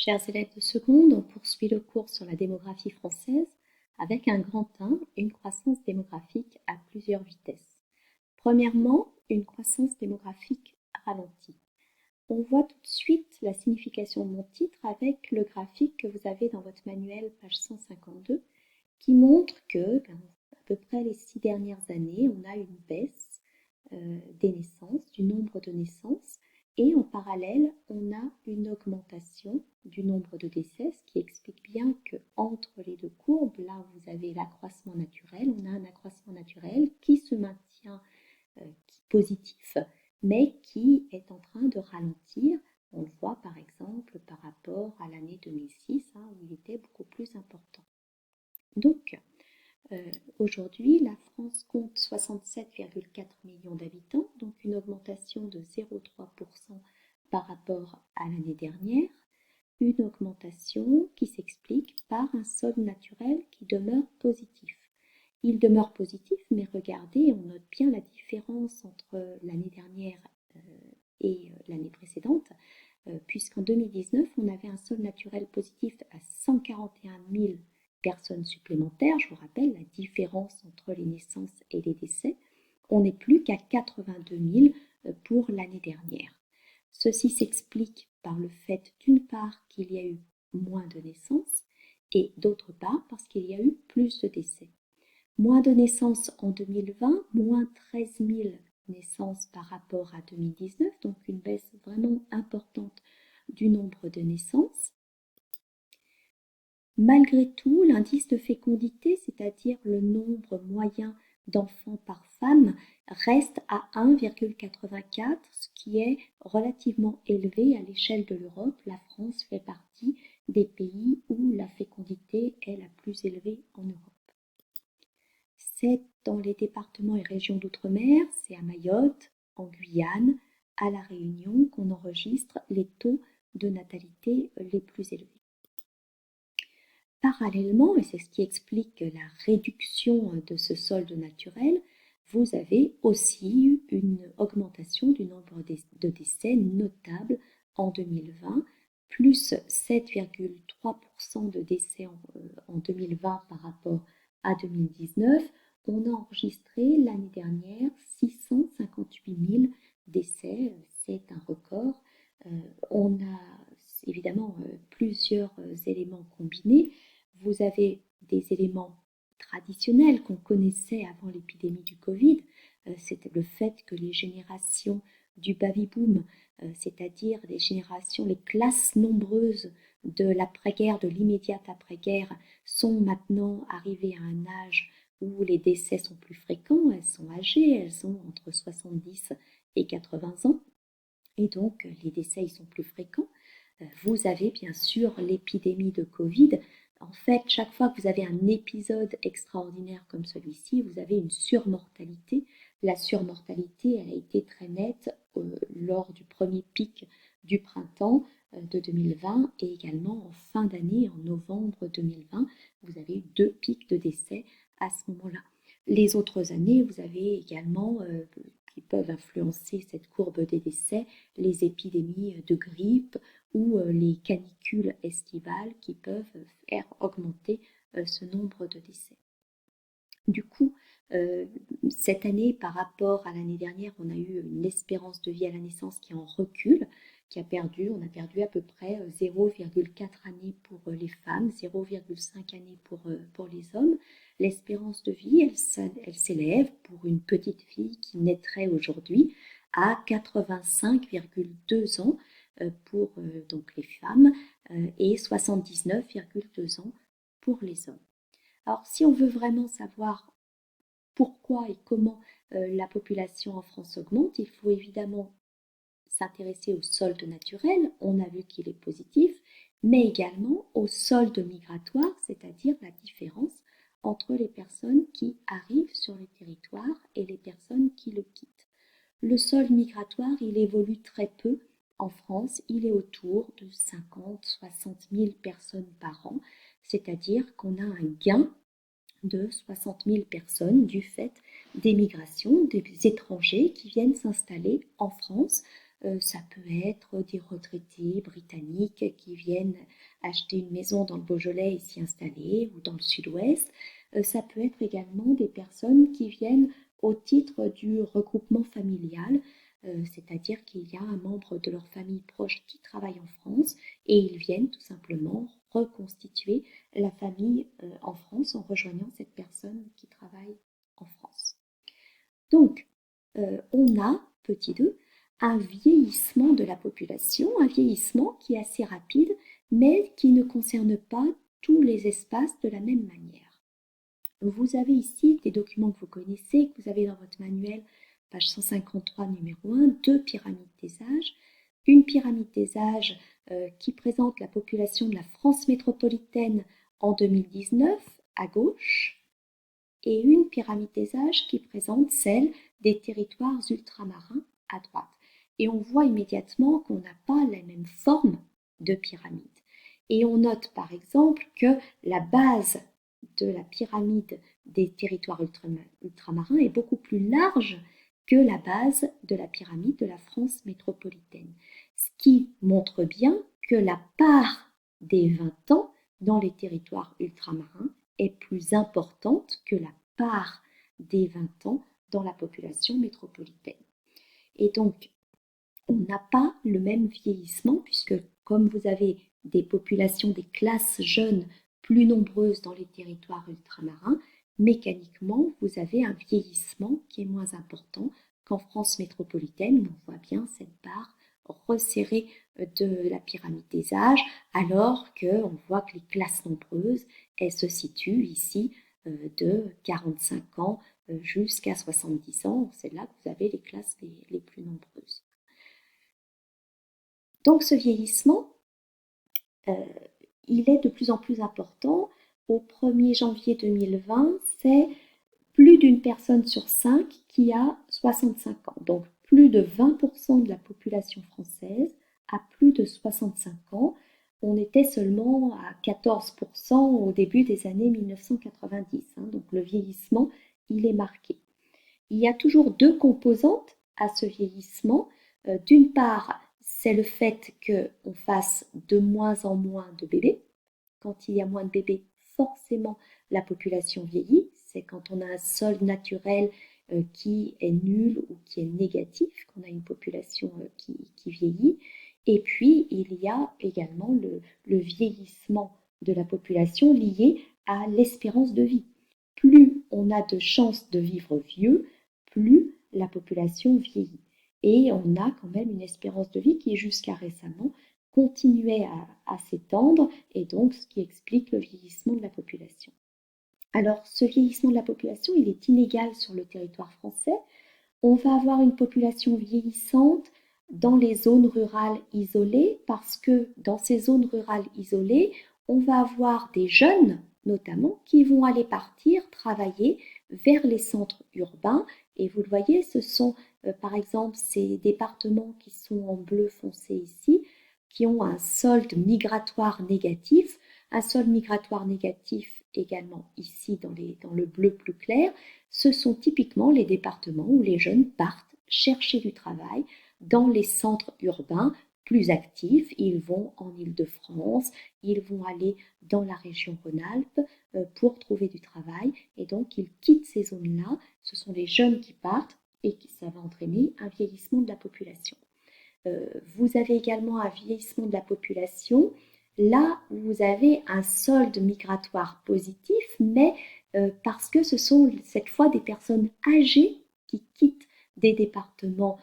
Chers élèves de seconde, on poursuit le cours sur la démographie française avec un grand 1, une croissance démographique à plusieurs vitesses. Premièrement, une croissance démographique ralentie. On voit tout de suite la signification de mon titre avec le graphique que vous avez dans votre manuel, page 152, qui montre que, à peu près les 6 dernières années, on a une baisse des naissances, du nombre de naissances, et en parallèle, on a une augmentation du nombre de décès, ce qui explique bien qu'entre les deux courbes, là où vous avez l'accroissement naturel, on a un accroissement naturel qui se maintient positif, mais qui est en train de ralentir. On le voit par exemple par rapport à l'année 2006, où il était beaucoup plus important. Donc, aujourd'hui, la France compte 67,4 millions d'habitants, donc une augmentation de 0,3% par rapport à l'année dernière, une augmentation qui s'explique par un solde naturel qui demeure positif. Il demeure positif, mais regardez, on note bien la différence entre l'année dernière et l'année précédente, puisqu'en 2019, on avait un solde naturel positif à 141 000 personnes supplémentaires. Je vous rappelle la différence entre les naissances et les décès. On n'est plus qu'à 82 000 pour l'année dernière. Ceci s'explique par le fait, d'une part, qu'il y a eu moins de naissances et d'autre part, parce qu'il y a eu plus de décès. Moins de naissances en 2020, moins 13 000 naissances par rapport à 2019, donc une baisse vraiment importante du nombre de naissances. Malgré tout, l'indice de fécondité, c'est-à-dire le nombre moyen d'enfants par femme, reste à 1,84, ce qui est relativement élevé à l'échelle de l'Europe. La France fait partie des pays où la fécondité est la plus élevée en Europe. C'est dans les départements et régions d'outre-mer, c'est à Mayotte, en Guyane, à La Réunion qu'on enregistre les taux de natalité les plus élevés. Parallèlement, et c'est ce qui explique la réduction de ce solde naturel, vous avez aussi eu une augmentation du nombre de décès notable en 2020, plus 7,3% de décès en 2020 par rapport à 2019. On a enregistré l'année dernière 658 000 décès, c'est un record. On a évidemment plusieurs éléments combinés. Vous avez des éléments traditionnels qu'on connaissait avant l'épidémie du Covid, c'était le fait que les générations du baby-boom, c'est-à-dire les générations, les classes nombreuses de l'après-guerre, de l'immédiate après-guerre, sont maintenant arrivées à un âge où les décès sont plus fréquents, elles sont âgées, elles ont entre 70 et 80 ans, et donc les décès ils sont plus fréquents. Vous avez bien sûr l'épidémie de Covid. En fait, chaque fois que vous avez un épisode extraordinaire comme celui-ci, vous avez une surmortalité. La surmortalité, elle a été très nette lors du premier pic du printemps de 2020 et également en fin d'année, en novembre 2020, vous avez eu 2 pics de décès à ce moment-là. Les autres années, vous avez également, qui peuvent influencer cette courbe des décès, les épidémies de grippe ou les canicules estivales qui peuvent faire augmenter ce nombre de décès. Du coup, cette année, par rapport à l'année dernière, on a eu une espérance de vie à la naissance qui est en recul, on a perdu à peu près 0,4 années pour les femmes, 0,5 années pour les hommes. L'espérance de vie, elle s'élève pour une petite fille qui naîtrait aujourd'hui à 85,2 ans pour donc les femmes et 79,2 ans pour les hommes. Alors, si on veut vraiment savoir pourquoi et comment la population en France augmente, il faut évidemment s'intéresser au solde naturel, on a vu qu'il est positif, mais également au solde migratoire, c'est-à-dire la différence entre les personnes qui arrivent sur le territoire et les personnes qui le quittent. Le solde migratoire, il évolue très peu en France, il est autour de 50-60 000 personnes par an, c'est-à-dire qu'on a un gain de 60 000 personnes du fait des migrations, des étrangers qui viennent s'installer en France Ça peut être des retraités britanniques qui viennent acheter une maison dans le Beaujolais et s'y installer, ou dans le Sud-Ouest. Ça peut être également des personnes qui viennent au titre du regroupement familial, c'est-à-dire qu'il y a un membre de leur famille proche qui travaille en France et ils viennent tout simplement reconstituer la famille en France en rejoignant cette personne qui travaille en France. Donc, on a, petit 2, un vieillissement de la population, un vieillissement qui est assez rapide, mais qui ne concerne pas tous les espaces de la même manière. Vous avez ici des documents que vous connaissez, que vous avez dans votre manuel, page 153, numéro 1, deux pyramides des âges. Une pyramide des âges qui présente la population de la France métropolitaine en 2019, à gauche, et une pyramide des âges qui présente celle des territoires ultramarins à droite. Et on voit immédiatement qu'on n'a pas la même forme de pyramide. Et on note par exemple que la base de la pyramide des territoires ultramarins est beaucoup plus large que la base de la pyramide de la France métropolitaine. Ce qui montre bien que la part des 20 ans dans les territoires ultramarins est plus importante que la part des 20 ans dans la population métropolitaine. Et donc, on n'a pas le même vieillissement puisque comme vous avez des populations, des classes jeunes plus nombreuses dans les territoires ultramarins, mécaniquement, vous avez un vieillissement qui est moins important qu'en France métropolitaine, où on voit bien cette part resserrée de la pyramide des âges, alors qu'on voit que les classes nombreuses, elles se situent ici de 45 ans jusqu'à 70 ans. C'est là que vous avez les classes les plus nombreuses. Donc ce vieillissement, il est de plus en plus important. Au 1er janvier 2020, c'est plus d'une personne sur 5 qui a 65 ans. Donc plus de 20% de la population française a plus de 65 ans. On était seulement à 14% au début des années 1990. Donc le vieillissement, il est marqué. Il y a toujours deux composantes à ce vieillissement. D'une part, c'est le fait qu'on fasse de moins en moins de bébés. Quand il y a moins de bébés, forcément, la population vieillit. C'est quand on a un solde naturel qui est nul ou qui est négatif, qu'on a une population qui vieillit. Et puis, il y a également le vieillissement de la population lié à l'espérance de vie. Plus on a de chances de vivre vieux, plus la population vieillit. Et on a quand même une espérance de vie qui, jusqu'à récemment, continuait à s'étendre, et donc ce qui explique le vieillissement de la population. Alors, ce vieillissement de la population, il est inégal sur le territoire français. On va avoir une population vieillissante dans les zones rurales isolées, parce que dans ces zones rurales isolées, on va avoir des jeunes, notamment, qui vont aller partir travailler vers les centres urbains. Et vous le voyez, ce sont par exemple ces départements qui sont en bleu foncé ici, qui ont un solde migratoire négatif. Un solde migratoire négatif également ici dans le bleu plus clair, ce sont typiquement les départements où les jeunes partent chercher du travail dans les centres urbains plus actifs. Ils vont en Île-de-France, ils vont aller dans la région Rhône-Alpes pour trouver du travail, et donc ils quittent ces zones-là. Ce sont les jeunes qui partent et ça va entraîner un vieillissement de la population. Vous avez également un vieillissement de la population là où vous avez un solde migratoire positif, mais parce que ce sont cette fois des personnes âgées qui quittent des départements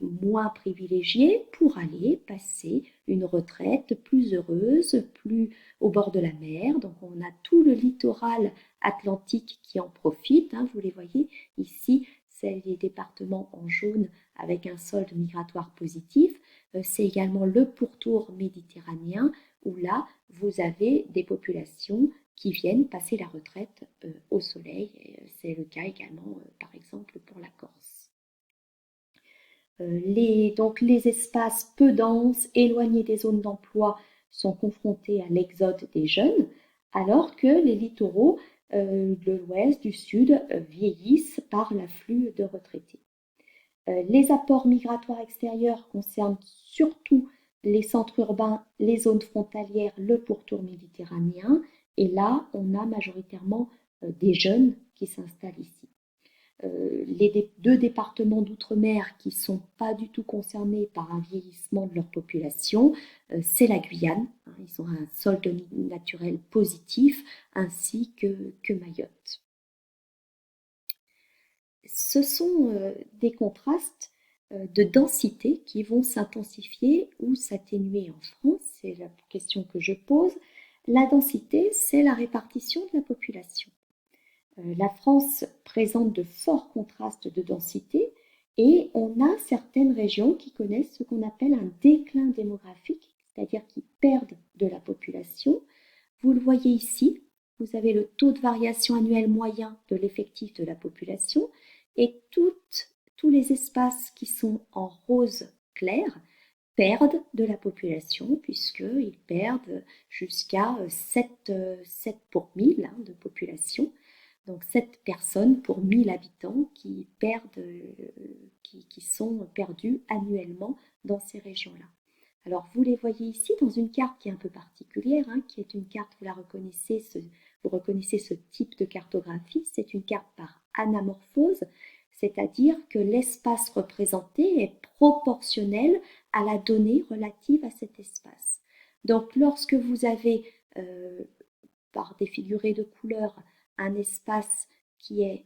moins privilégiés pour aller passer une retraite plus heureuse, plus au bord de la mer. Donc on a tout le littoral atlantique qui en profite. Vous les voyez ici, c'est les départements en jaune avec un solde migratoire positif. C'est également le pourtour méditerranéen où là, vous avez des populations qui viennent passer la retraite au soleil. C'est le cas également, par exemple, pour la Corse. Donc les espaces peu denses, éloignés des zones d'emploi, sont confrontés à l'exode des jeunes, alors que les littoraux de l'ouest, du sud, vieillissent par l'afflux de retraités. Les apports migratoires extérieurs concernent surtout les centres urbains, les zones frontalières, le pourtour méditerranéen. Et là, on a majoritairement des jeunes qui s'installent ici. Les deux départements d'outre-mer qui ne sont pas du tout concernés par un vieillissement de leur population, c'est la Guyane. Ils ont un solde naturel positif, ainsi que Mayotte. Ce sont des contrastes de densité qui vont s'intensifier ou s'atténuer en France. C'est la question que je pose. La densité, c'est la répartition de la population. La France présente de forts contrastes de densité et on a certaines régions qui connaissent ce qu'on appelle un déclin démographique, c'est-à-dire qui perdent de la population. Vous le voyez ici, vous avez le taux de variation annuel moyen de l'effectif de la population et tous les espaces qui sont en rose clair perdent de la population puisqu'ils perdent jusqu'à 7 pour 1000 de population. Donc 7 personnes pour 1000 habitants qui sont perdus annuellement dans ces régions-là. Alors vous les voyez ici dans une carte qui est un peu particulière, qui est une carte, vous reconnaissez ce type de cartographie, c'est une carte par anamorphose, c'est-à-dire que l'espace représenté est proportionnel à la donnée relative à cet espace. Donc lorsque vous avez, par des figurés de couleurs, un espace qui est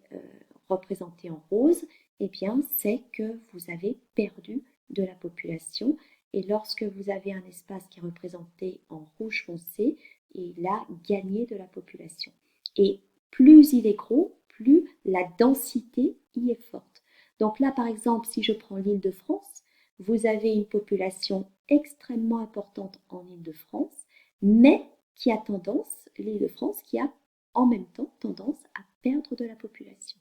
représenté en rose, eh bien c'est que vous avez perdu de la population. Et lorsque vous avez un espace qui est représenté en rouge foncé, il a gagné de la population. Et plus il est gros, plus la densité y est forte. Donc là, par exemple, si je prends l'Île-de-France, vous avez une population extrêmement importante en Île-de-France, mais qui a tendance, l'Île-de-France, qui a en même temps tendance à perdre de la population.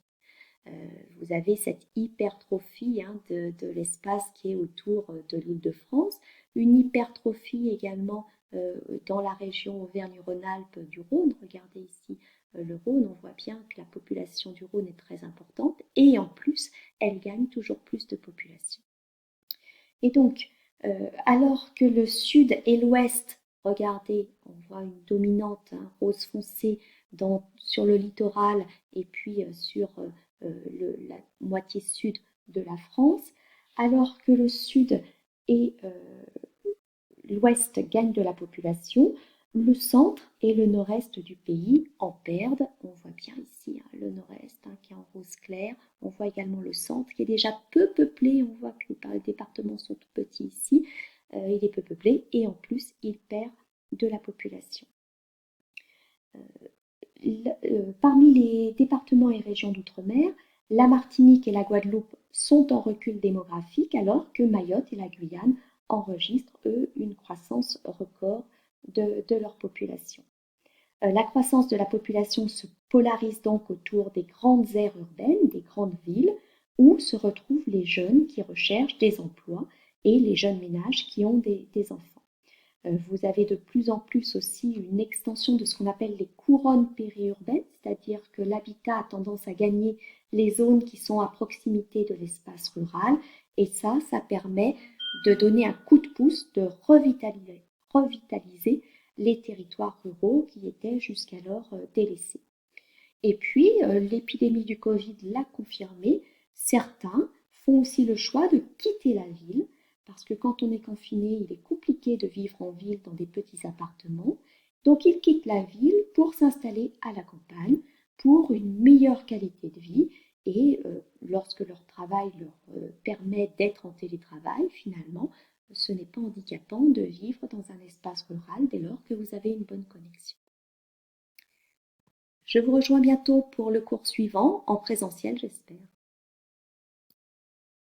Vous avez cette hypertrophie de l'espace qui est autour de l'Île-de-France, une hypertrophie également dans la région Auvergne-Rhône-Alpes du Rhône. Regardez ici le Rhône, on voit bien que la population du Rhône est très importante et en plus, elle gagne toujours plus de population. Et donc, alors que le sud et l'ouest, regardez, on voit une dominante rose foncé sur le littoral et puis sur la moitié sud de la France, alors que le sud et l'ouest gagnent de la population, le centre et le nord-est du pays en perdent. On voit bien ici le nord-est qui est en rose clair. On voit également le centre qui est déjà peu peuplé. On voit que les départements sont tout petits ici. Il est peu peuplé et en plus il perd de la population. Parmi les départements et régions d'outre-mer, la Martinique et la Guadeloupe sont en recul démographique alors que Mayotte et la Guyane enregistrent, eux, une croissance record de leur population. La croissance de la population se polarise donc autour des grandes aires urbaines, des grandes villes, où se retrouvent les jeunes qui recherchent des emplois et les jeunes ménages qui ont des enfants. Vous avez de plus en plus aussi une extension de ce qu'on appelle les couronnes périurbaines, c'est-à-dire que l'habitat a tendance à gagner les zones qui sont à proximité de l'espace rural, et ça permet de donner un coup de pouce, de revitaliser les territoires ruraux qui étaient jusqu'alors délaissés. Et puis, l'épidémie du Covid l'a confirmé, certains font aussi le choix de quitter la ville, parce que quand on est confiné, il est compliqué de vivre en ville dans des petits appartements. Donc ils quittent la ville pour s'installer à la campagne, pour une meilleure qualité de vie. Et lorsque leur travail leur permet d'être en télétravail, finalement, ce n'est pas handicapant de vivre dans un espace rural dès lors que vous avez une bonne connexion. Je vous rejoins bientôt pour le cours suivant, en présentiel j'espère.